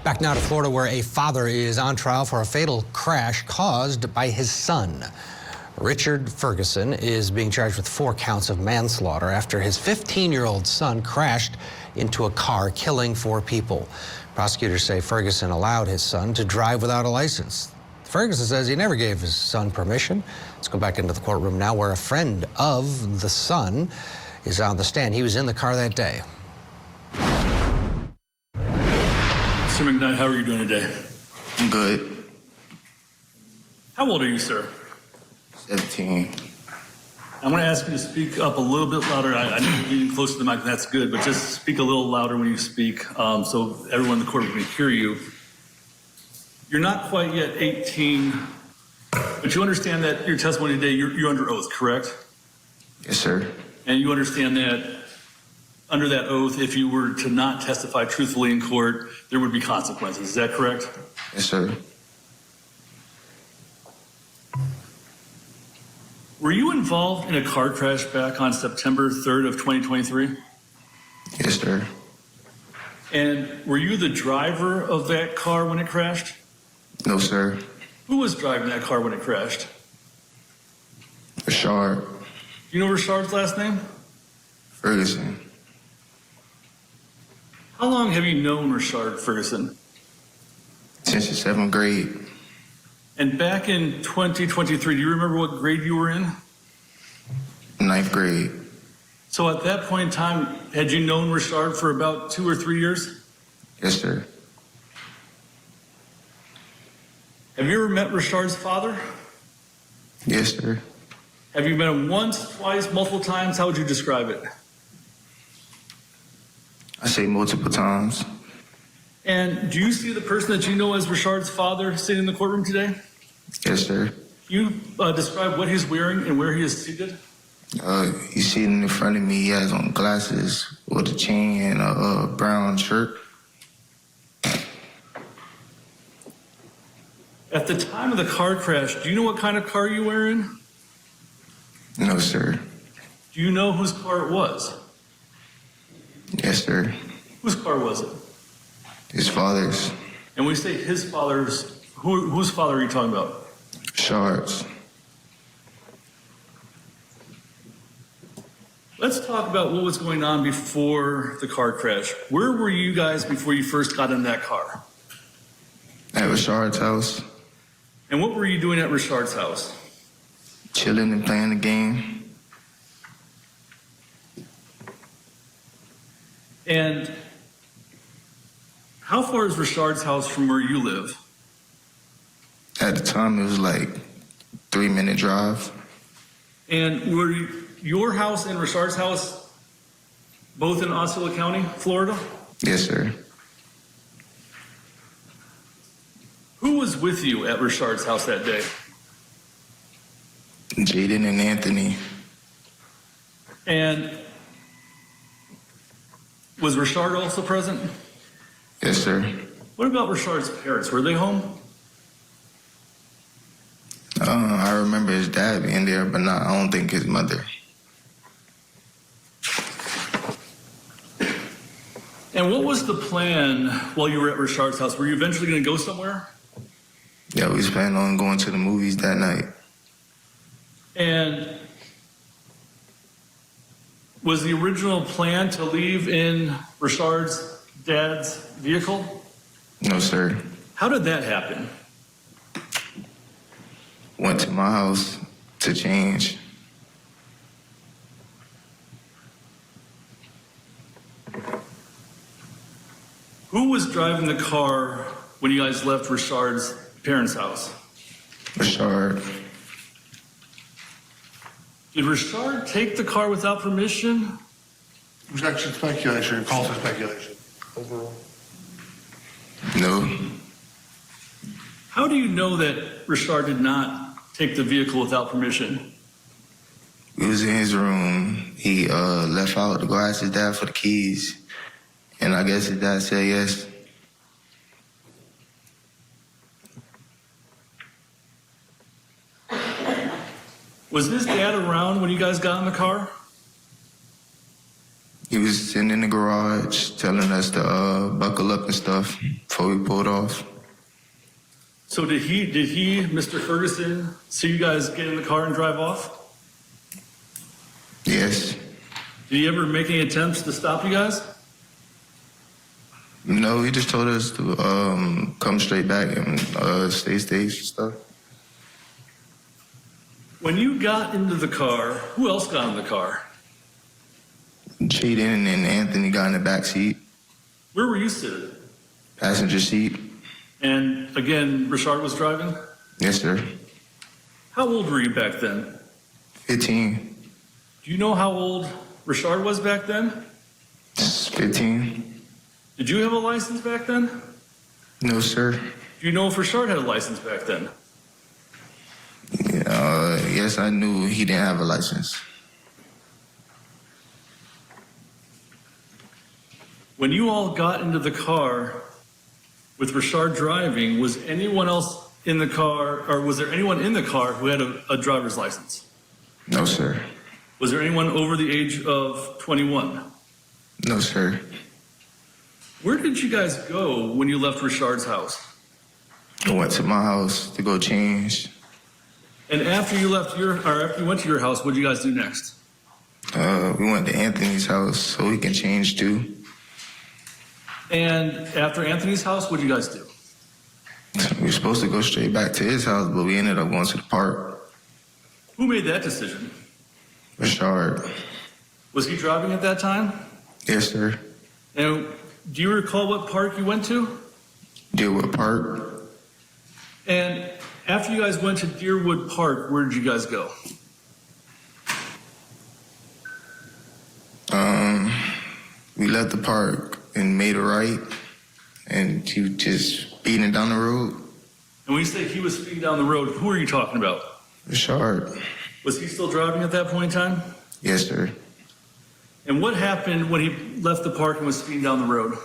Back now to Florida, where a father is on trial for a fatal crash caused by his son. Richard Ferguson is being charged with 4 counts of manslaughter after his 15-year-old son crashed into a car, killing 4 people. Prosecutors say Ferguson allowed his son to drive without a license. Ferguson says he never gave his son permission. Let's go back into the courtroom now, where a friend of the son is on the stand. He was in the car that day. Mr. McKnight, how are you doing today? I'm good. How old are you, sir? 17. I'm going to ask you to speak up a little bit louder. I know you're getting close to the mic, and that's good, but just speak a little louder when you speak so everyone in the courtroom can hear you. You're not quite yet 18, but you understand that your testimony today, you're under oath, correct? Yes, sir. And you understand that under that oath, if you were to not testify truthfully in court, there would be consequences. Is that correct? Yes, sir. Were you involved in a car crash back on September 3rd of 2023? Yes, sir. And were you the driver of that car when it crashed? No, sir. Who was driving that car when it crashed? Rashard. Do you know Rashard's last name? Ferguson. How long have you known Rashard Ferguson? Since the 7th grade. And back in 2023, do you remember what grade you were in? 9th grade. So at that point in time, had you known Rashard for about 2 or 3 years? Yes, sir. Have you ever met Rashard's father? Yes, sir. Have you met him once, twice, multiple times? How would you describe it? I say multiple times. And do you see the person that you know as Rashard's father sitting in the courtroom today? Yes, sir. You describe what he's wearing and where he is seated? He's sitting in front of me. He has on glasses with a chain and a brown shirt. At the time of the car crash, do you know what kind of car you were in? No, sir. Do you know whose car it was? Yes, sir. Whose car was it? His father's. And when we say his father's, whose father are you talking about? Rashard's. Let's talk about what was going on before the car crash. Where were you guys before you first got in that car? At Rashard's house. And what were you doing at Rashard's house? Chilling and playing the game. And how far is Rashard's house from where you live? At the time, it was like 3-minute drive. And were your house and Rashard's house both in Osceola County, Florida? Yes, sir. Who was with you at Rashard's house that day? Jaden and Anthony. And was Rashard also present? Yes, sir. What about Rashard's parents? Were they home? I remember his dad being there, but I don't think his mother. And what was the plan while you were at Rashard's house? Were you eventually going to go somewhere? Yeah, we was planning on going to the movies that night. And was the original plan to leave in Rashard's dad's vehicle? No, sir. How did that happen? Went to my house to change. Who was driving the car when you guys left Rashard's parents' house? Rashard. Did Rashard take the car without permission? It was actually speculation. It calls for speculation. Overall. No. How do you know that Rashard did not take the vehicle without permission? We was in his room. He left out to go ask his dad for the keys. And I guess his dad said yes. Was his dad around when you guys got in the car? He was sitting in the garage telling us to buckle up and stuff before we pulled off. So did he, Mr. Ferguson, see you guys get in the car and drive off? Yes. Did he ever make any attempts to stop you guys? No, he just told us to come straight back and stay safe and stuff. When you got into the car, who else got in the car? Jaden and Anthony got in the back seat, Where were you sitting? passenger seat. And again, Richard was driving? Yes, sir. How old were you back then? 15. Do you know how old Richard was back then? 15. Did you have a license back then? No, sir. Do you know if Richard had a license back then? Yes, I knew he didn't have a license. When you all got into the car with Richard driving, was anyone else in the car, or was there anyone in the car who had a driver's license? No, sir. Was there anyone over the age of 21? No, sir. Where did you guys go when you left Richard's house? I went to my house to go change. And after you went to your house, what did you guys do next? We went to Anthony's house so he can change too. And after Anthony's house, what did you guys do? We were supposed to go straight back to his house, but we ended up going to the park. Who made that decision? Richard. Was he driving at that time? Yes, sir. And do you recall what park you went to? Deerwood Park. And after you guys went to Deerwood Park, where did you guys go? We left the park and made a right, and he was just speeding down the road. And when you say he was speeding down the road, who are you talking about? Richard. Was he still driving at that point in time? Yes, sir. And what happened when he left the park and was speeding down the road?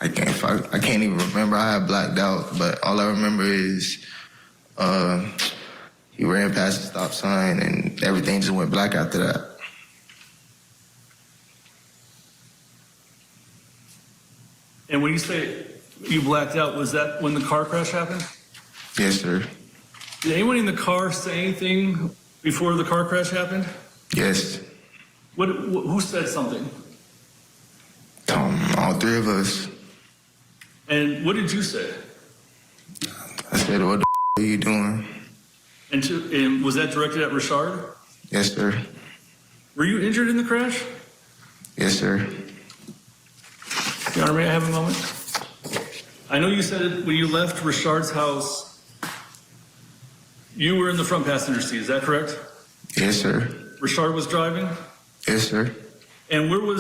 I can't even remember. I had blacked out, but all I remember is he ran past the stop sign and everything just went black after that. And when you say you blacked out, was that when the car crash happened? Yes, sir. Did anyone in the car say anything before the car crash happened? Yes. Who said something? All three of us. And what did you say? I said, what the are you doing? And was that directed at Richard? Yes, sir. Were you injured in the crash? Yes, sir. Your Honor, may I have a moment? I know you said when you left Richard's house, you were in the front passenger seat. Is that correct? Yes, sir. Richard was driving? Yes, sir. And where were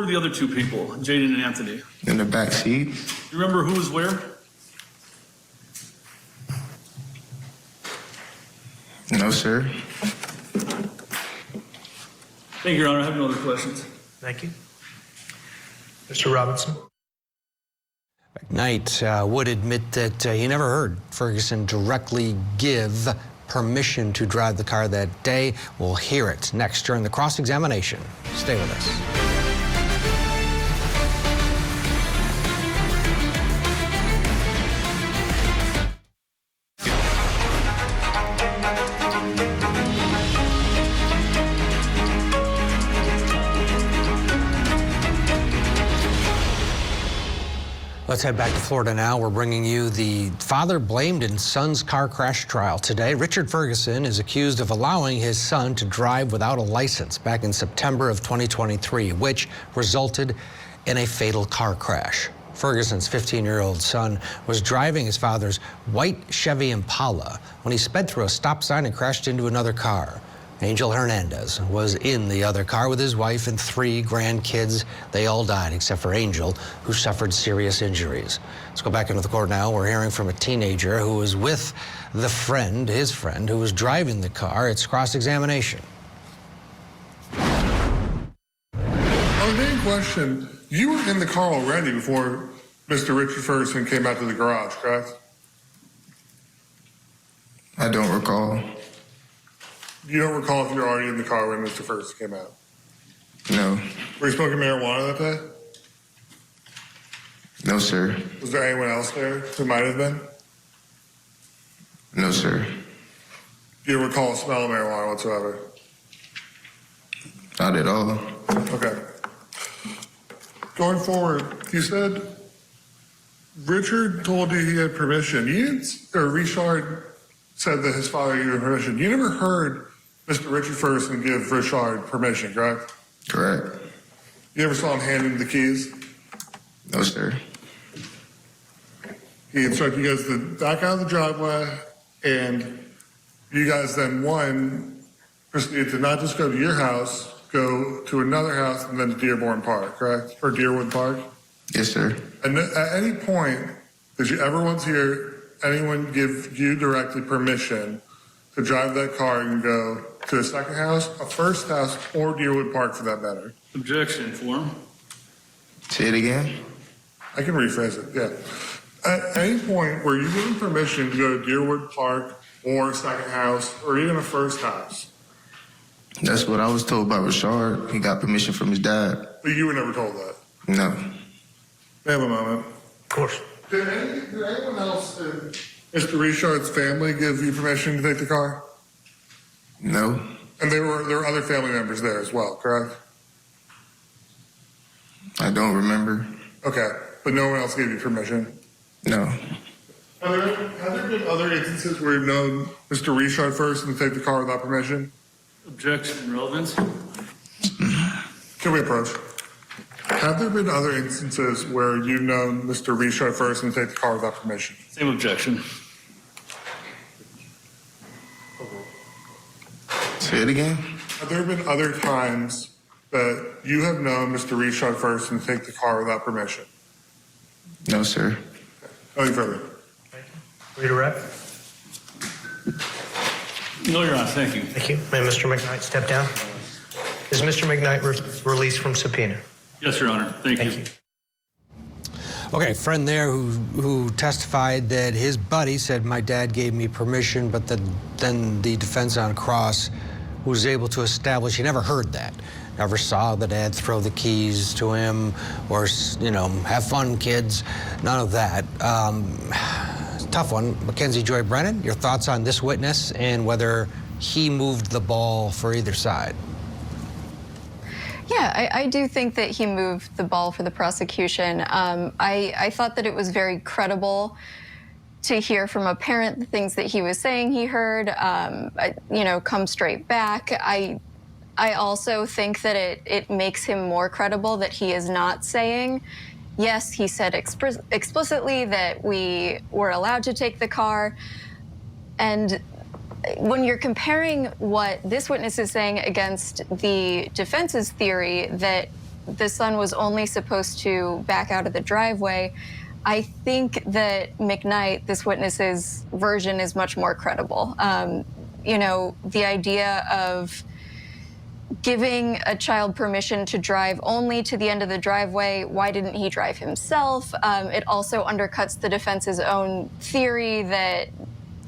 the other two people, Jaden and Anthony? In the back seat. You remember who was where? No, sir. Thank you, Your Honor. I have no other questions. Thank you. Mr. Robinson. Knight would admit that he never heard Ferguson directly give permission to drive the car that day. We'll hear it next during the cross-examination. Stay with us. Let's head back to Florida now. We're bringing you the father blamed in son's car crash trial today. Richard Ferguson is accused of allowing his son to drive without a license back in September of 2023, which resulted in a fatal car crash. Ferguson's 15-year-old son was driving his father's white Chevy Impala when he sped through a stop sign and crashed into another car. Angel Hernandez was in the other car with his wife and 3 grandkids. They all died except for Angel, who suffered serious injuries. Let's go back into the court now. We're hearing from a teenager who was with his friend, who was driving the car. It's cross-examination. On the main question, you were in the car already before Mr. Richard Ferguson came out to the garage, correct? I don't recall. You don't recall if you were already in the car when Mr. Ferguson came out? No. Were you smoking marijuana that day? No, sir. Was there anyone else there who might have been? No, sir. Do you recall a smell of marijuana whatsoever? Not at all. Okay. Going forward, you said Richard told you he had permission. Richard said that his father gave him permission. You never heard Mr. Richard Ferguson give Richard permission, correct? Correct. You ever saw him hand him the keys? No, sir. He instructed you guys to back out of the driveway, and you guys then, proceeded to not just go to your house, go to another house, and then to Dearborn Park, correct? Or Deerwood Park? Yes, sir. And at any point, did you ever once hear anyone give you directly permission to drive that car and go to a second house, a first house, or Deerwood Park for that matter? Objection, form. Say it again. I can rephrase it, yeah. At any point, were you given permission to go to Deerwood Park or a second house or even a first house? That's what I was told by Richard. He got permission from his dad. But you were never told that. No. May I have a moment? Of course. Did anyone else in Mr. Richard's family give you permission to take the car? No. And there were other family members there as well, correct? I don't remember. Okay, but no one else gave you permission? No. Have there been other instances where you've known Mr. Richard first and take the car without permission? Objection, relevance. Can we approach? Have there been other instances where you've known Mr. Richard first and take the car without permission? Same objection. Say it again. Have there been other times that you have known Mr. Richard first and take the car without permission? No, sir. Nothing further. Read a rep. No, Your Honor, thank you. Thank you. May Mr. McKnight step down? Is Mr. McKnight released from subpoena? Yes, Your Honor, thank you. Okay, friend there who testified that his buddy said, my dad gave me permission, but then the defense on cross was able to establish he never heard that. Never saw the dad throw the keys to him or, have fun, kids. None of that. Tough one. Mackenzie Joy Brennan, your thoughts on this witness and whether he moved the ball for either side? Yeah, I do think that he moved the ball for the prosecution. I thought that it was very credible to hear from a parent the things that he was saying he heard, come straight back. I also think that it makes him more credible that he is not saying, yes, he said explicitly that we were allowed to take the car. And when you're comparing what this witness is saying against the defense's theory that the son was only supposed to back out of the driveway, I think that McKnight, this witness's version, is much more credible. The idea of giving a child permission to drive only to the end of the driveway, why didn't he drive himself? It also undercuts the defense's own theory that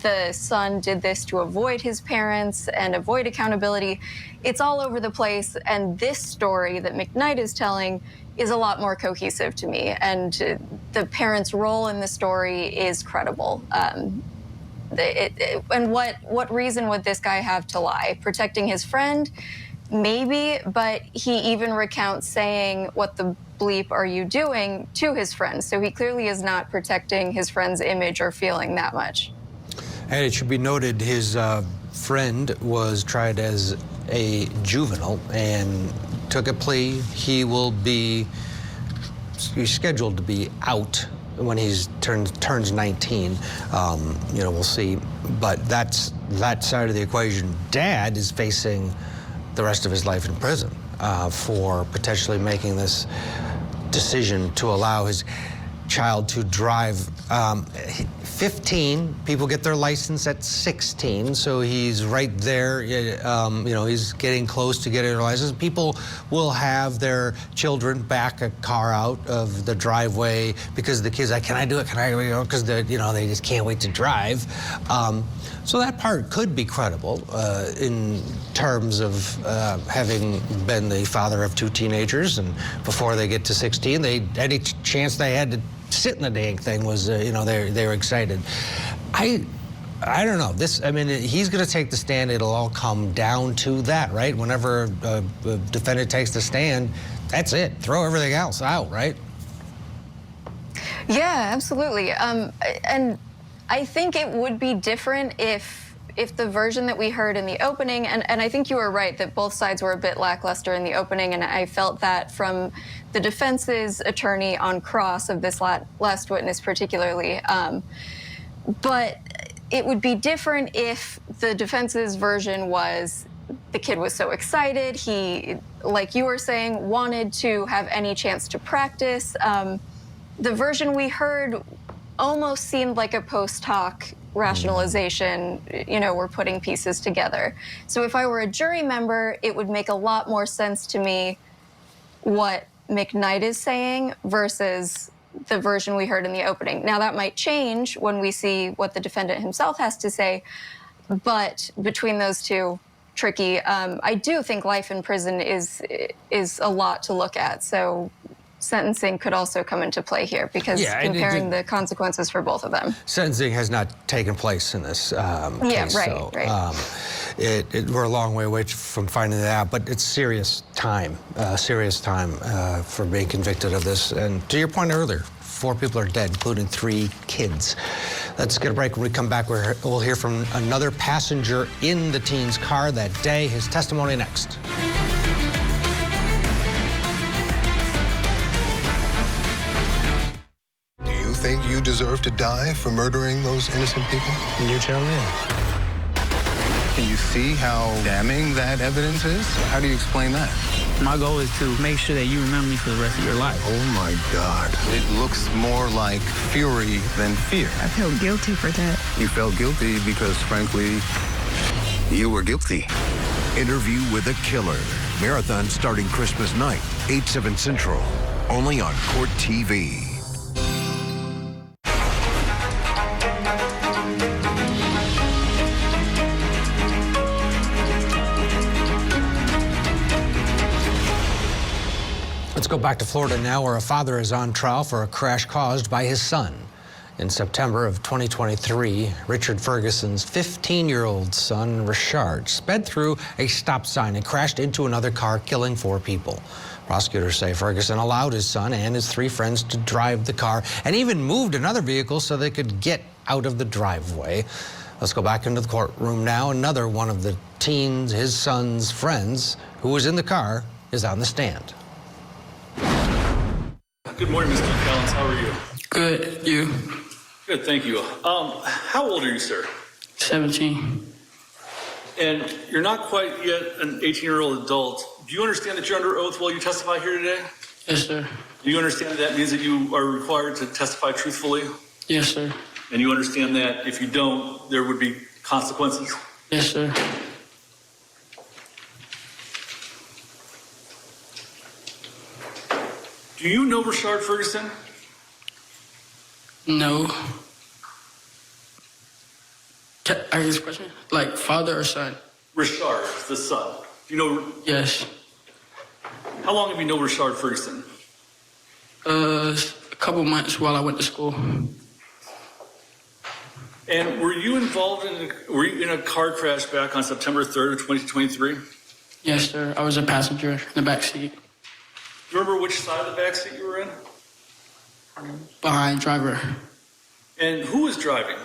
the son did this to avoid his parents and avoid accountability. It's all over the place, and this story that McKnight is telling is a lot more cohesive to me, and the parents' role in the story is credible. And what reason would this guy have to lie? Protecting his friend? Maybe, but he even recounts saying, what the bleep are you doing, to his friend. So he clearly is not protecting his friend's image or feeling that much. And it should be noted his friend was tried as a juvenile and took a plea. He's scheduled to be out when he turns 19. We'll see. But that's that side of the equation. Dad is facing the rest of his life in prison for potentially making this decision to allow his. child to drive. 15 people get their license at 16, so he's right there. He's getting close to getting their license. People will have their children back a car out of the driveway because the kids like, can I do it? Can I? Because they just can't wait to drive. So that part could be credible in terms of having been the father of 2 teenagers, and before they get to 16, any chance they had to sit in the dang thing was, they were excited. I don't know. He's going to take the stand. It'll all come down to that, right? Whenever a defendant takes the stand, that's it. Throw everything else out, right? Yeah, absolutely. And I think it would be different if the version that we heard in the opening, and I think you were right that both sides were a bit lackluster in the opening, and I felt that from the defense's attorney on cross of this last witness particularly. But it would be different if the defense's version was the kid was so excited, he, like you were saying, wanted to have any chance to practice. The version we heard almost seemed like a post hoc rationalization, we're putting pieces together. So if I were a jury member, it would make a lot more sense to me what McKnight is saying versus the version we heard in the opening. Now that might change when we see what the defendant himself has to say, but between those two, tricky. I do think life in prison is a lot to look at. So sentencing could also come into play here because comparing the consequences for both of them. Sentencing has not taken place in this case. Yeah, right. We're a long way away from finding that out, but it's serious time for being convicted of this. And to your point earlier, 4 people are dead, including 3 kids. Let's get a break. When we come back, we'll hear from another passenger in the teen's car that day. His testimony next. Think you deserve to die for murdering those innocent people? You tell me. Can you see how damning that evidence is? How do you explain that? My goal is to make sure that you remember me for the rest of your life. Oh my God. It looks more like fury than fear. I felt guilty for that. You felt guilty because, frankly, you were guilty. Interview with a Killer. Marathon starting Christmas night, 8/7 Central. Only on Court TV. Let's go back to Florida now, where a father is on trial for a crash caused by his son. In September of 2023, Richard Ferguson's 15-year-old son, Richard, sped through a stop sign and crashed into another car, killing 4 people. Prosecutors say Ferguson allowed his son and his 3 friends to drive the car and even moved another vehicle so they could get out of the driveway. Let's go back into the courtroom now. Another one of the teens, his son's friends, who was in the car, is on the stand. Good morning, Mr. Collins. How are you? Good. You? Good, thank you. How old are you, sir? 17. And you're not quite yet an 18-year-old adult. Do you understand that you're under oath while you testify here today? Yes, sir. Do you understand that means that you are required to testify truthfully? Yes, sir. And you understand that if you don't, there would be consequences? Yes, sir. Do you know Richard Ferguson? No. I guess question? Like father or son? Richard, the son. Do you know? Yes. How long have you known Richard Ferguson? A couple months while I went to school. And were you involved in a car crash back on September 3rd of 2023? Yes, sir. I was a passenger in the back seat. Do you remember which side of the back seat you were in? Behind driver. And who was driving?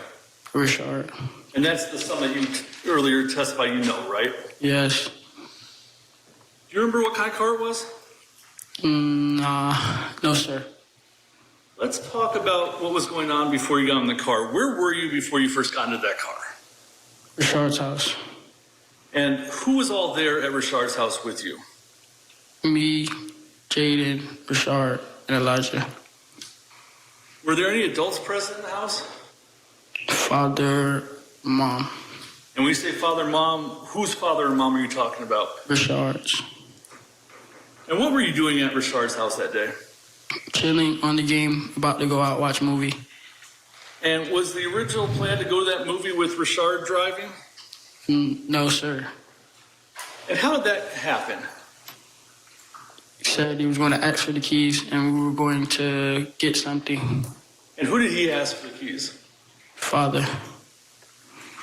Richard. And that's the son that you earlier testified you know, right? Yes. Do you remember what kind of car it was? Nah. No, sir. Let's talk about what was going on before you got in the car. Where were you before you first got into that car? Richard's house. And who was all there at Richard's house with you? Me, Jaden, Richard, and Elijah. Were there any adults present in the house? Father, mom, And when you say father, mom, whose father and mom are you talking about? Richard's. And what were you doing at Richard's house that day? Chilling on the game, about to go out, watch a movie. And was the original plan to go to that movie with Richard driving? No, sir. And how did that happen? He said he was going to ask for the keys and we were going to get something. And who did he ask for the keys? Father.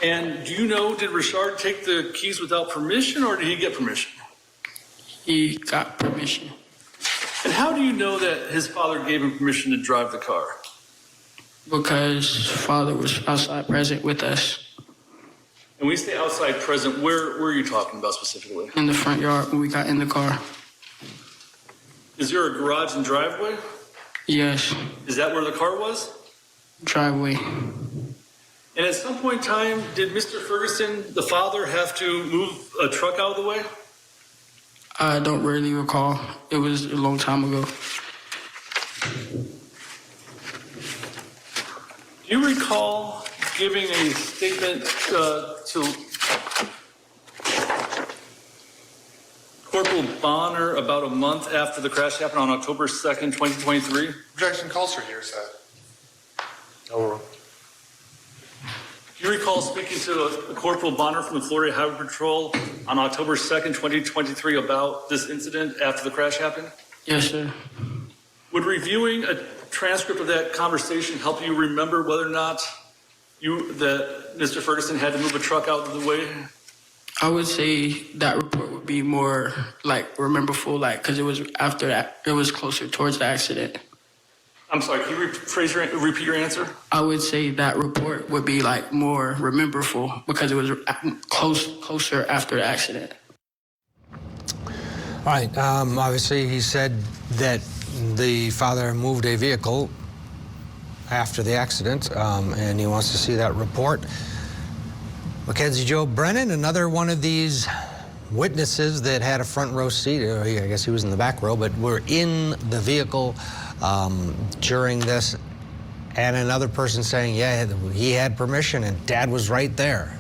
And do you know, did Richard take the keys without permission or did he get permission? He got permission. And how do you know that his father gave him permission to drive the car? Because Father was outside present with us. And when you say outside present, where are you talking about specifically? In the front yard when we got in the car. Is there a garage and driveway? Yes. Is that where the car was? Driveway. And at some point in time, did Mr. Ferguson, the father, have to move a truck out of the way? I don't really recall. It was a long time ago. Do you recall giving a statement to Corporal Bonner about a month after the crash happened on October 2nd, 2023? Objection calls for hearsay. Do you recall speaking to Corporal Bonner from the Florida Highway Patrol on October 2nd, 2023 about this incident after the crash happened? Yes, sir. Would reviewing a transcript of that conversation help you remember whether or not that Mr. Ferguson had to move a truck out of the way? I would say that report would be more like rememberful, like because it was after that, it was closer towards the accident. I'm sorry, can you repeat your answer? I would say that report would be like more rememberful because it was closer after the accident. All right. Obviously, he said that the father moved a vehicle after the accident, and he wants to see that report. Mackenzie Joe Brennan, another one of these witnesses that had a front row seat, or I guess he was in the back row, but were in the vehicle during this, and another person saying, yeah, he had permission and Dad was right there.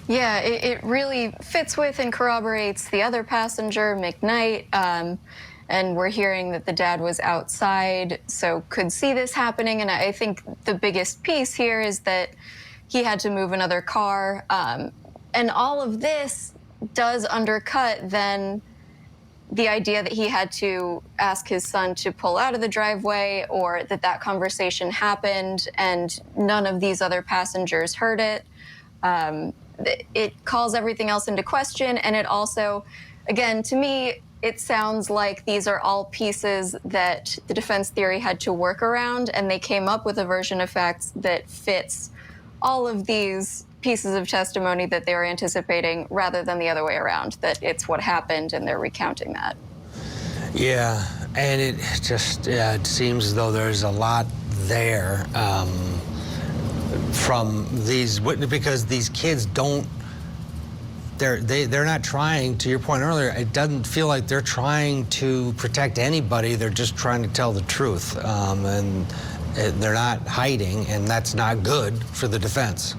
Yeah, it really fits with and corroborates the other passenger, McKnight, and we're hearing that the dad was outside, so could see this happening, and I think the biggest piece here is that he had to move another car, and all of this does undercut then the idea that he had to ask his son to pull out of the driveway, or that conversation happened and none of these other passengers heard it. It calls everything else into question, and it also, again, to me, it sounds like these are all pieces that the defense theory had to work around, and they came up with a version of facts that fits all of these pieces of testimony that they were anticipating, rather than the other way around, that it's what happened and they're recounting that. Yeah, and it just it seems as though there's a lot there from these witnesses, because these kids don't, they're not trying, to your point earlier, it doesn't feel like they're trying to protect anybody, they're just trying to tell the truth, and they're not hiding, and that's not good for the defense.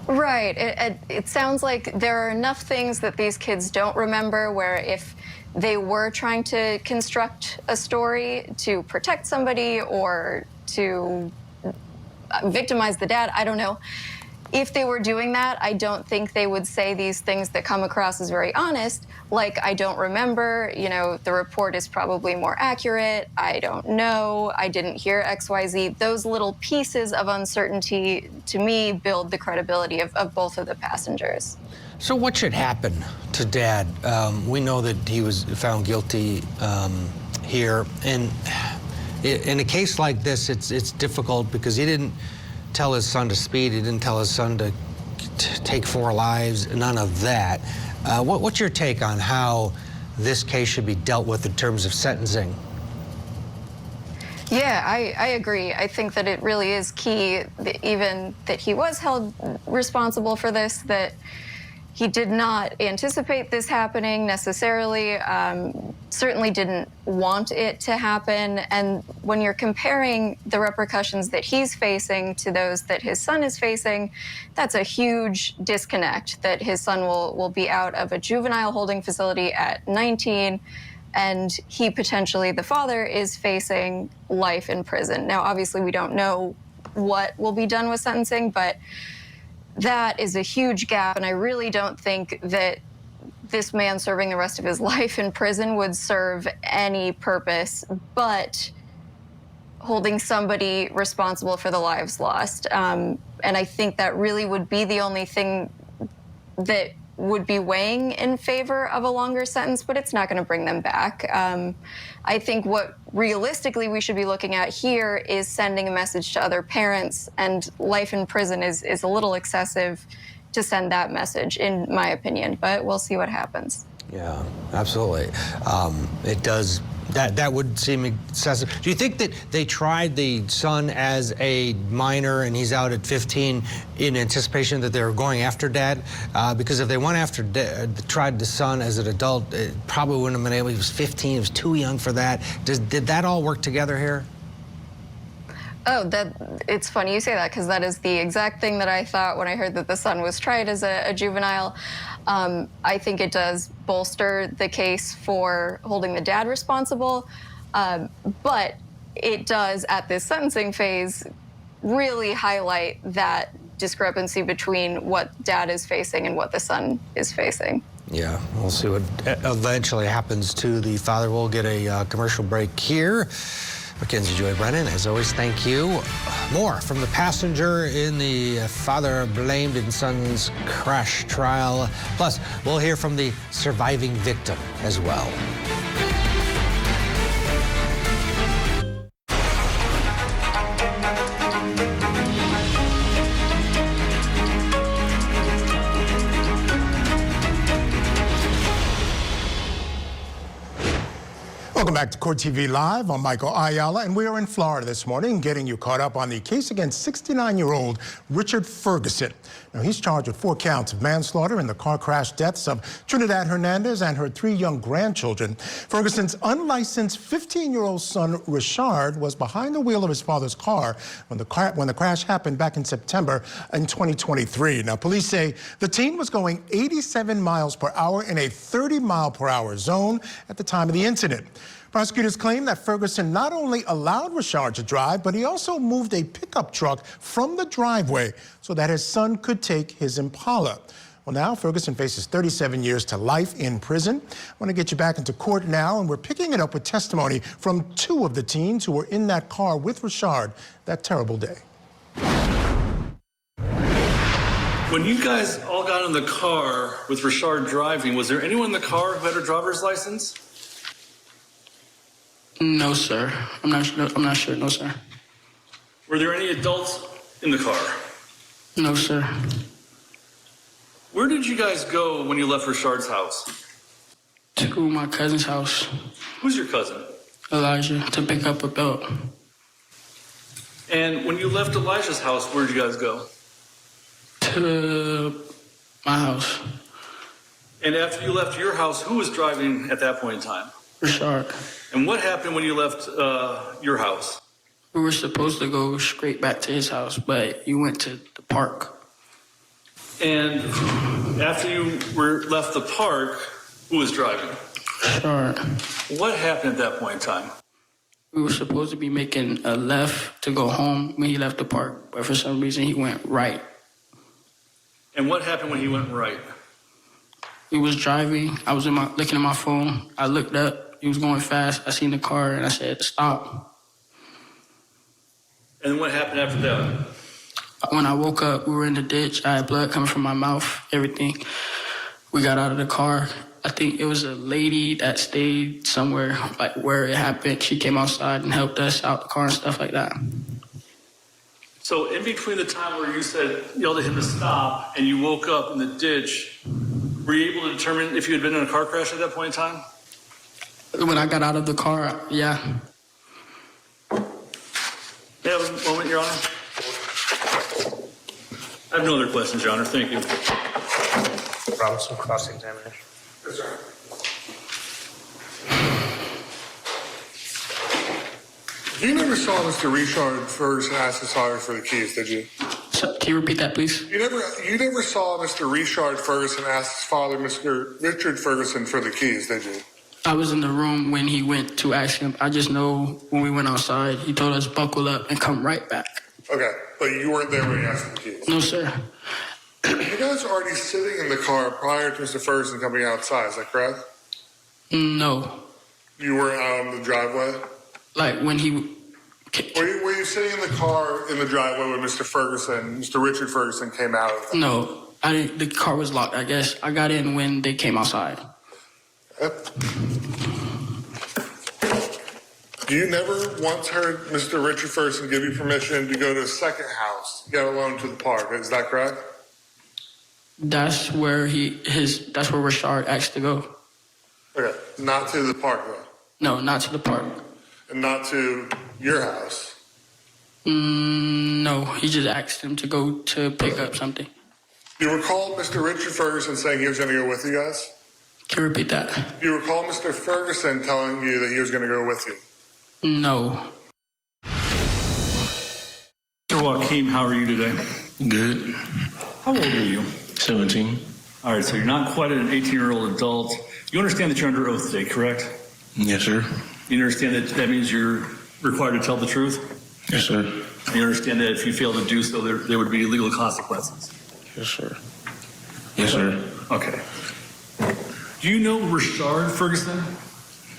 Right. It sounds like there are enough things that these kids don't remember, where if they were trying to construct a story to protect somebody or to victimize the dad, I don't know. If they were doing that, I don't think they would say these things that come across as very honest, like, I don't remember, the report is probably more accurate, I don't know, I didn't hear XYZ. Those little pieces of uncertainty, to me, build the credibility of both of the passengers. So what should happen to Dad? We know that he was found guilty here, and in a case like this, it's difficult because he didn't tell his son to speed, he didn't tell his son to take 4 lives, none of that. What's your take on how this case should be dealt with in terms of sentencing? Yeah, I agree. I think that it really is key, even that he was held responsible for this, that He did not anticipate this happening necessarily, certainly didn't want it to happen. And when you're comparing the repercussions that he's facing to those that his son is facing, that's a huge disconnect, that his son will be out of a juvenile holding facility at 19, and he potentially, the father, is facing life in prison. Now, obviously, we don't know what will be done with sentencing, but that is a huge gap, and I really don't think that this man serving the rest of his life in prison would serve any purpose but holding somebody responsible for the lives lost. And I think that really would be the only thing that would be weighing in favor of a longer sentence, but it's not going to bring them back. I think what realistically we should be looking at here is sending a message to other parents, and life in prison is a little excessive to send that message, in my opinion, but we'll see what happens. Yeah, absolutely. It does. That would seem excessive. Do you think that they tried the son as a minor and he's out at 15 in anticipation that they were going after dad? Because if they went after tried the son as an adult, it probably wouldn't have been able. He was 15. He was too young for that. Did that all work together here? Oh, it's funny you say that, because that is the exact thing that I thought when I heard that the son was tried as a juvenile. I think it does bolster the case for holding the dad responsible, but it does, at this sentencing phase, really highlight that discrepancy between what dad is facing and what the son is facing. Yeah, we'll see what eventually happens to the father. We'll get a commercial break here. Mackenzie Joy Brennan, as always, thank you. More from the passenger in the father blamed in son's crash trial. Plus, we'll hear from the surviving victim as well. Welcome back to Court TV Live. I'm Michael Ayala, and we are in Florida this morning getting you caught up on the case against 69-year-old Richard Ferguson. Now, he's charged with 4 counts of manslaughter in the car crash deaths of Trinidad Hernandez and her 3 young grandchildren. Ferguson's unlicensed 15-year-old son, Richard, was behind the wheel of his father's car when the crash happened back in September in 2023. Now, police say the teen was going 87 miles per hour in a 30-mile-per-hour zone at the time of the incident. Prosecutors claim that Ferguson not only allowed Richard to drive, but he also moved a pickup truck from the driveway so that his son could take his Impala. Well, now Ferguson faces 37 years to life in prison. I want to get you back into court now, and we're picking it up with testimony from 2 of the teens who were in that car with Richard that terrible day. When you guys all got in the car with Richard driving, was there anyone in the car who had a driver's license? No, sir. I'm not sure. No, sir. Were there any adults in the car? No, sir. Where did you guys go when you left Richard's house? To my cousin's house. Who's your cousin? Elijah, to pick up a belt. And when you left Elijah's house, where did you guys go? To my house. And after you left your house, who was driving at that point in time? Richard. And what happened when you left your house? We were supposed to go straight back to his house, but you went to the park. And after you left the park, who was driving? Richard. What happened at that point in time? We were supposed to be making a left to go home when he left the park, but for some reason he went right. And what happened when he went right? He was driving. I was looking at my phone. I looked up. He was going fast. I seen the car, and I said, stop. And then what happened after that? When I woke up, we were in the ditch. I had blood coming from my mouth, everything. We got out of the car. I think it was a lady that stayed somewhere, like where it happened. She came outside and helped us out the car and stuff like that. So in between the time where you yelled at him to stop, and you woke up in the ditch, were you able to determine if you had been in a car crash at that point in time? When I got out of the car, yeah. May I have a moment, Your Honor? I have no other questions, Your Honor. Thank you. Robinson, cross-examination. Yes, sir. You never saw Mr. Richard Ferguson ask his father for the keys, did you? So, can you repeat that, please? You never saw Mr. Richard Ferguson ask his father, Mr. Richard Ferguson, for the keys, did you? I was in the room when he went to ask him. I just know when we went outside, he told us buckle up and come right back. Okay, but you weren't there when he asked for the keys. No, sir. You guys were already sitting in the car prior to Mr. Ferguson coming outside, is that correct? No. You were out on the driveway? Like when he... Were you sitting in the car in the driveway when Mr. Richard Ferguson came out of the car? No, I didn't. The car was locked, I guess. I got in when they came outside. Yep. You never once heard Mr. Richard Ferguson give you permission to go to a second house, get alone to the park, is that correct? That's where that's where Rashard asked to go. Okay, not to the park though? No, not to the park. And not to your house? No, he just asked him to go to pick up something. Do you recall Mr. Richard Ferguson saying he was going to go with you guys? Can you repeat that? Do you recall Mr. Ferguson telling you that he was going to go with you? No. Mr. Joaquim, how are you today? Good. How old are you? 17. All right, so you're not quite an 18-year-old adult. You understand that you're under oath today, correct? Yes, sir. You understand that means you're required to tell the truth? Yes, sir. You understand that if you fail to do so, there would be legal consequences? Yes, sir. Yes, sir. Okay. Do you know Rashard Ferguson?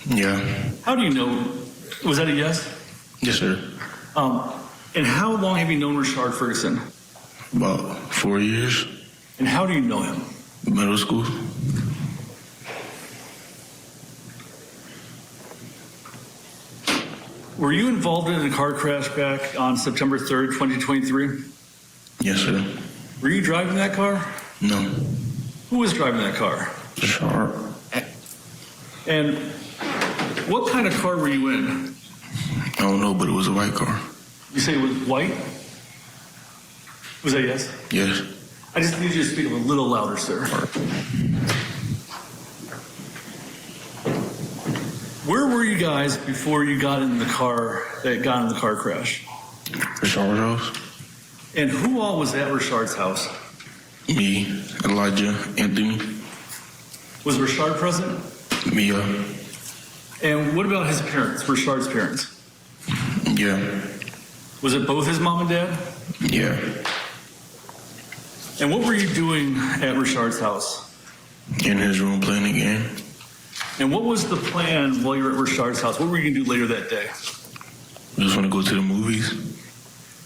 Yeah. How do you know? Was that a yes? Yes, sir. And how long have you known Rashard Ferguson? About 4 years. And how do you know him? Middle school. Were you involved in a car crash back on September 3rd, 2023? Yes, sir. Were you driving that car? No. Who was driving that car? Sharp. And what kind of car were you in? I don't know, but it was a white car. You say it was white? Was that yes? Yes. I just need you to speak a little louder, sir. Where were you guys before you got in the car that got in the car crash? Rashard's house. And who all was at Rashard's house? Me, Elijah, Anthony. Was Rashard present? Mia. And what about his parents, Rashard's parents? Yeah. Was it both his mom and dad? Yeah. And what were you doing at Rashard's house? In his room playing a game. And what was the plan while you were at Rashard's house? What were you going to do later that day? We just want to go to the movies.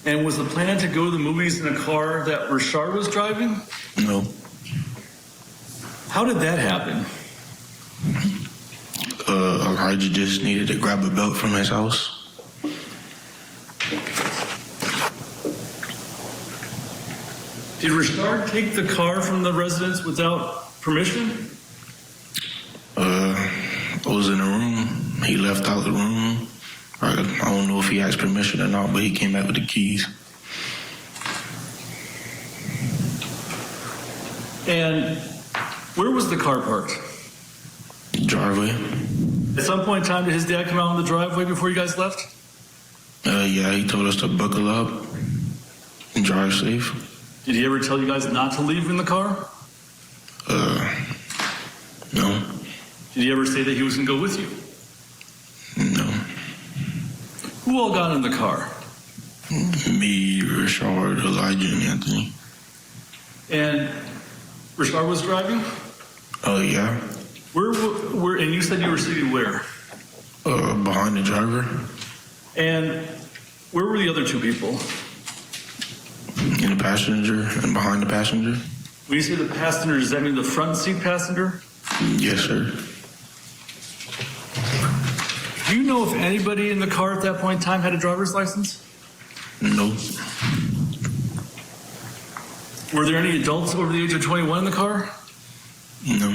And was the plan to go to the movies in a car that Rashard was driving? No. How did that happen? Elijah just needed to grab a belt from his house. Did Rashard take the car from the residence without permission? I was in the room. He left out the room. I don't know if he asked permission or not, but he came back with the keys. And where was the car parked? Driveway. At some point in time, did his dad come out on the driveway before you guys left? Yeah, he told us to buckle up and drive safe. Did he ever tell you guys not to leave in the car? No. Did he ever say that he was going to go with you? No. Who all got in the car? Me, Rashard, Elijah, and Anthony. And Rashard was driving? Oh, yeah. Where? And you said you were sitting where? Behind the driver. And where were the other two people? In the passenger and behind the passenger. When you say the passenger, does that mean the front seat passenger? Yes, sir. Do you know if anybody in the car at that point in time had a driver's license? No. Were there any adults over the age of 21 in the car? No.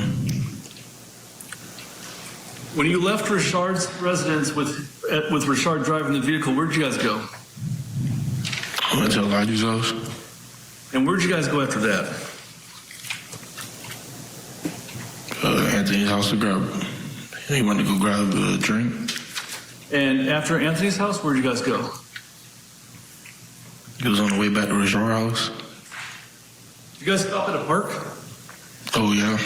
When you left Rashard's residence with Rashard driving the vehicle, where'd you guys go? I went to Elijah's house. And where'd you guys go after that? Anthony's house to grab. He went to go grab a drink. And after Anthony's house, where'd you guys go? He was on the way back to his house. You guys stop at a park? Oh, yeah.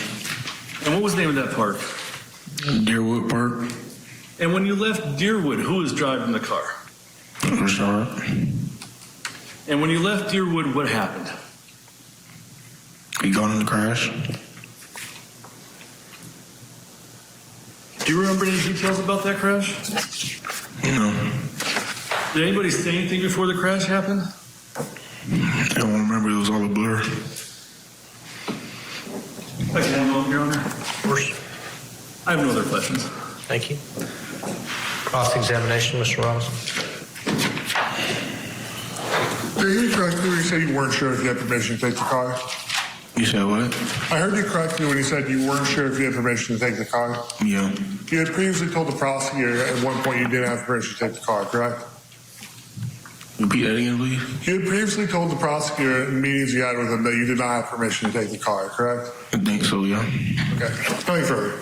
And what was the name of that park? Deerwood Park. And when you left Deerwood, who was driving the car? Rashard. And when you left Deerwood, what happened? He got in the crash. Do you remember any details about that crash? No. Did anybody say anything before the crash happened? I don't remember. It was all a blur. I can have one, Your Honor. Of course. I have no other questions. Thank you. Cross-examination, Mr. Robinson. Did you hear me correctly when you said you weren't sure if you had permission to take the car? You said what? I heard you correctly when you said you weren't sure if you had permission to take the car. Yeah. You had previously told the prosecutor at one point you didn't have permission to take the car, correct? Repeat that again, please. You had previously told the prosecutor in meetings you had with him that you did not have permission to take the car, correct? I think so, yeah. Okay. Nothing further.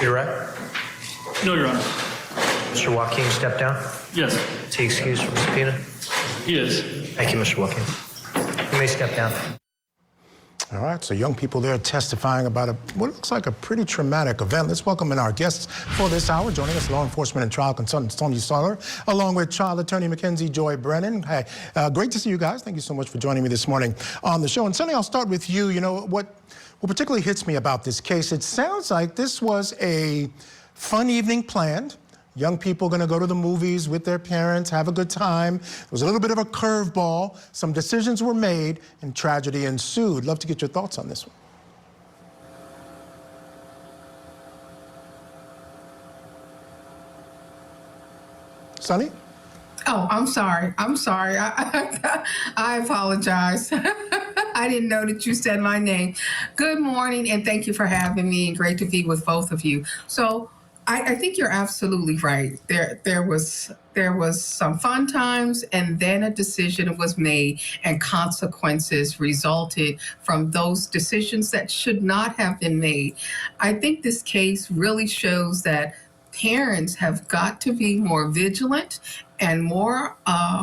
You're right. No, Your Honor. Mr. Joaquin, step down. Yes, Is he excused from subpoena? he is. Thank you, Mr. Joaquin. You may step down. All right, so young people there testifying about what looks like a pretty traumatic event. Let's welcome in our guests for this hour. Joining us, law enforcement and trial consultant Sonia Soller, along with child attorney Mackenzie Joy Brennan. Hey, great to see you guys. Thank you so much for joining me this morning on the show. And Sonia, I'll start with you. You know, what particularly hits me about this case, it sounds like this was a fun evening planned. Young people going to go to the movies with their parents, have a good time. There was a little bit of a curveball. Some decisions were made, and tragedy ensued. Love to get your thoughts on this one. Sonny? Oh, I'm sorry. I apologize. I didn't know that you said my name. Good morning, and thank you for having me, and great to be with both of you. So, I think you're absolutely right. There was some fun times, and then a decision was made, and consequences resulted from those decisions that should not have been made. I think this case really shows that parents have got to be more vigilant and more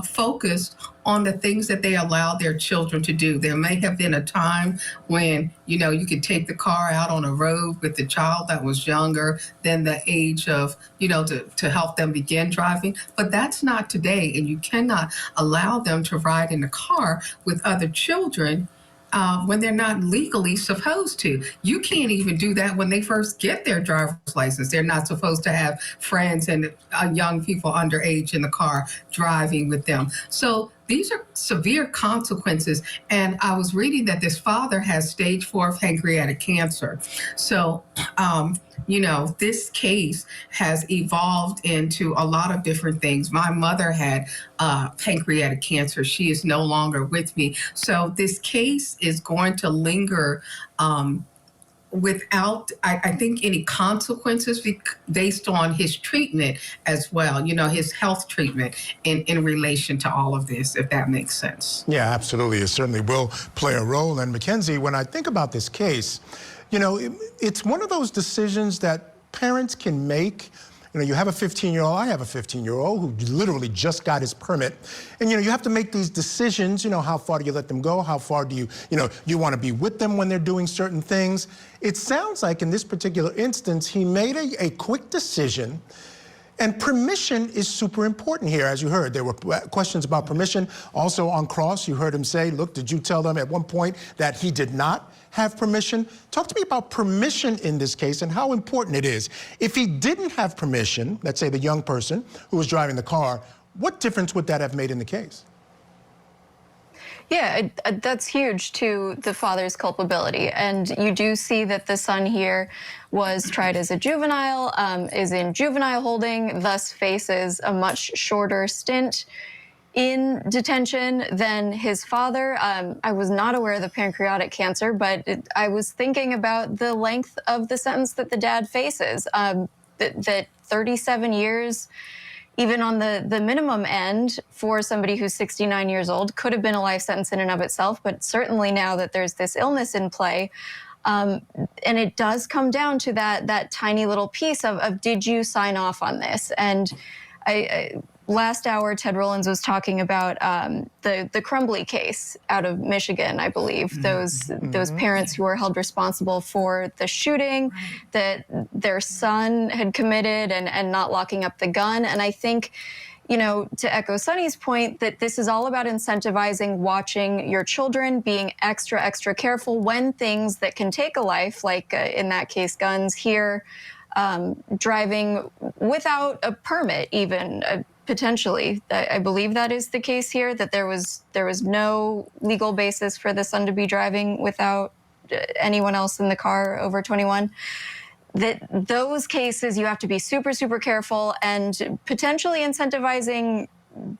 focused on the things that they allow their children to do. There may have been a time when, you know, you could take the car out on a road with the child that was younger than the age of, you know, to help them begin driving. But that's not today. And you cannot allow them to ride in the car with other children when they're not legally supposed to. You can't even do that when they first get their driver's license. They're not supposed to have friends and young people underage in the car driving with them. So these are severe consequences. And I was reading that this father has stage 4 pancreatic cancer. So, you know, this case has evolved into a lot of different things. My mother had pancreatic cancer. She is no longer with me. So this case is going to linger without, I think, any consequences based on his treatment as well, you know, his health treatment in relation to all of this, if that makes sense. Yeah, absolutely. It certainly will play a role. And Mackenzie, when I think about this case, you know, it's one of those decisions that parents can make. You know, you have a 15-year-old, I have a 15-year-old who literally just got his permit. And, you know, you have to make these decisions, you know, how far do you let them go? How far do you want to be with them when they're doing certain things? It sounds like in this particular instance, he made a quick decision. And permission is super important here, as you heard. There were questions about permission. Also on cross, you heard him say, look, did you tell them at one point that he did not have permission? Talk to me about permission in this case and how important it is. If he didn't have permission, let's say the young person who was driving the car, what difference would that have made in the case? Yeah, that's huge to the father's culpability. And you do see that the son here was tried as a juvenile, is in juvenile holding, thus faces a much shorter stint in detention than his father. I was not aware of the pancreatic cancer, but I was thinking about the length of the sentence that the dad faces, that 37 years, even on the minimum end for somebody who's 69 years old, could have been a life sentence in and of itself, but certainly now that there's this illness in play, And it does come down to that tiny little piece of did you sign off on this? And last hour, Ted Rollins was talking about the Crumbly case out of Michigan, I believe. Those parents who were held responsible for the shooting that their son had committed and not locking up the gun. And I think, you know, to echo Sonny's point, that this is all about incentivizing watching your children, being extra careful when things that can take a life, like in that case, guns here, driving without a permit even, potentially. I believe that is the case here, that there was no legal basis for the son to be driving without anyone else in the car over 21. That those cases, you have to be super careful, and potentially incentivizing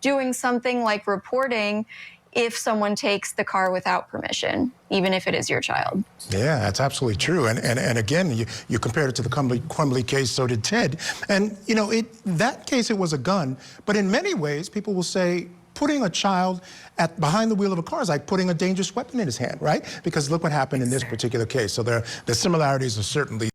doing something like reporting if someone takes the car without permission, even if it is your child. Yeah, that's absolutely true. And again, you compared it to the Crumbly case, so did Ted. And, you know, that case, it was a gun. But in many ways, people will say, putting a child behind the wheel of a car is like putting a dangerous weapon in his hand, right? Because look what happened in this particular case. So the similarities are certainly